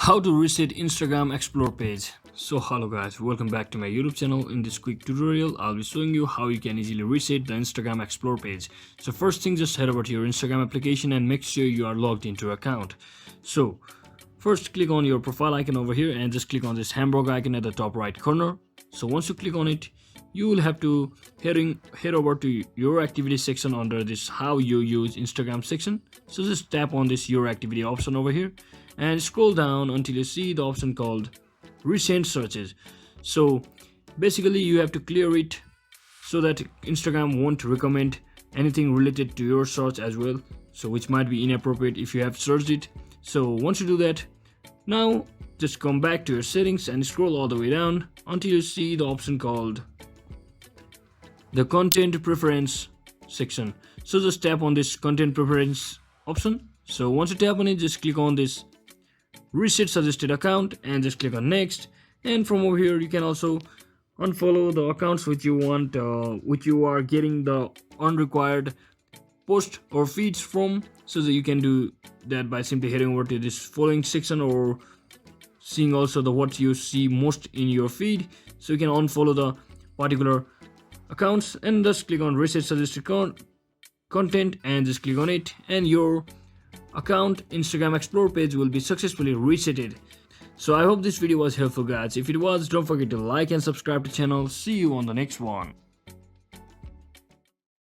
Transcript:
How to reset Instagram Explore page. So hello guys, welcome back to my YouTube channel. In this quick tutorial I'll be showing you how you can easily reset the Instagram Explore page. So first thing, just head over to your Instagram application and make sure you are logged into your account. So first click on your profile icon over here and just click on this hamburger icon at the top right corner. So once you click on it, you will have to head over to your activity section under this how you use Instagram section. So just tap on this your activity option over here and scroll down until you see the option called recent searches. So basically you have to clear it so that Instagram won't recommend anything related to your search as well, so which might be inappropriate if you have searched it. So once you do that, now just come back to your settings and scroll all the way down until you see the option called the content preference section. So just tap on this content preference option. So once you tap on it, just click on this reset suggested account and just click on next. And from over here you can also unfollow the accounts which you want, which you are getting the unrequired post or feeds from. So that you can do that by simply heading over to this following section or seeing also the what you see most in your feed. So you can unfollow the particular accounts and just click on reset suggested content and just click on it, and your account Instagram Explore page will be successfully resetted. So I hope this video was helpful guys. If it was, don't forget to like and subscribe to the channel. See you on the next one.